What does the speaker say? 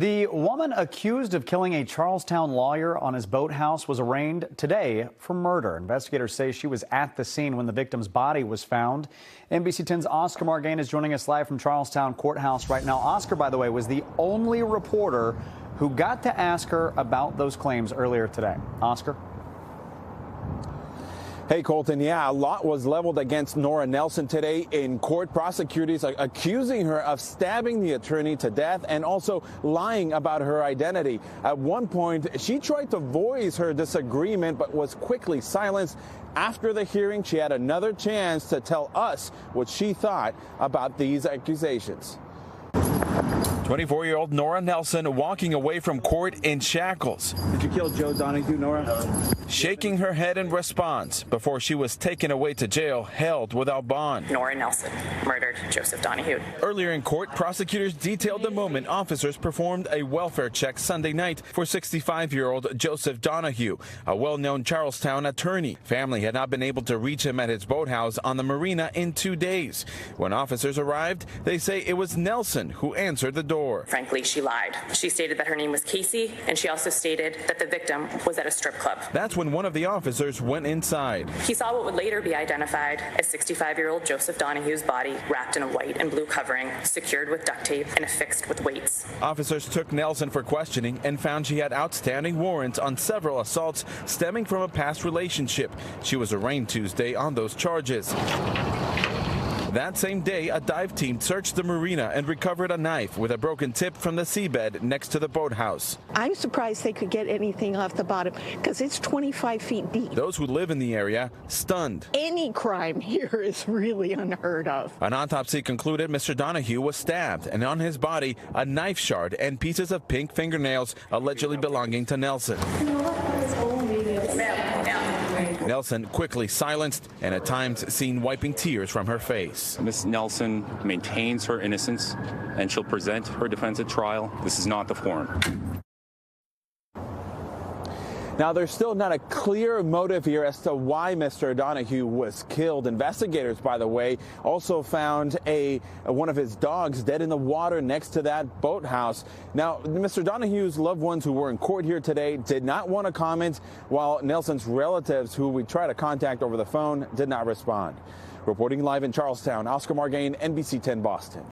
The woman accused of killing a Charlestown lawyer on his boathouse was arraigned today for murder. Investigators say she was at the scene when the victim's body was found. NBC 10's Oscar Margain is joining us live from Charlestown Courthouse right now. Oscar, by the way, was the only reporter who got to ask her about those claims earlier today. Oscar? Hey, Colton, yeah, a lot was leveled against Nora Nelson today in court. Prosecutors are accusing her of stabbing the attorney to death and also lying about her identity. At one point, she tried to voice her disagreement but was quickly silenced. After the hearing, she had another chance to tell us what she thought about these accusations. 24-year-old Nora Nelson walking away from court in shackles. Did you kill Joe Donahue, Nora? Shaking her head in response before she was taken away to jail, held without bond. Nora Nelson murdered Joseph Donahue. Earlier in court, prosecutors detailed the moment officers performed a welfare check Sunday night for 65-year-old Joseph Donahue, a well-known Charlestown attorney. Family had not been able to reach him at his boathouse on the marina in 2 days. When officers arrived, they say it was Nelson who answered the door. Frankly, she lied. She stated that her name was Casey, and she also stated that the victim was at a strip club. That's when one of the officers went inside. He saw what would later be identified as 65-year-old Joseph Donahue's body wrapped in a white and blue covering, secured with duct tape and affixed with weights. Officers took Nelson for questioning and found she had outstanding warrants on several assaults stemming from a past relationship. She was arraigned Tuesday on those charges. That same day, a dive team searched the marina and recovered a knife with a broken tip from the seabed next to the boathouse. I'm surprised they could get anything off the bottom because it's 25 feet deep. Those who live in the area stunned. Any crime here is really unheard of. An autopsy concluded Mr. Donahue was stabbed, and on his body, a knife shard and pieces of pink fingernails allegedly belonging to Nelson. Nelson quickly silenced and at times seen wiping tears from her face. Ms. Nelson maintains her innocence and she'll present her defense at trial. This is not the forum. Now, there's still not a clear motive here as to why Mr. Donahue was killed. Investigators, by the way, also found one of his dogs dead in the water next to that boathouse. Now, Mr. Donahue's loved ones who were in court here today did not want to comment, while Nelson's relatives, who we tried to contact over the phone, did not respond. Reporting live in Charlestown, Oscar Margain, NBC 10 Boston.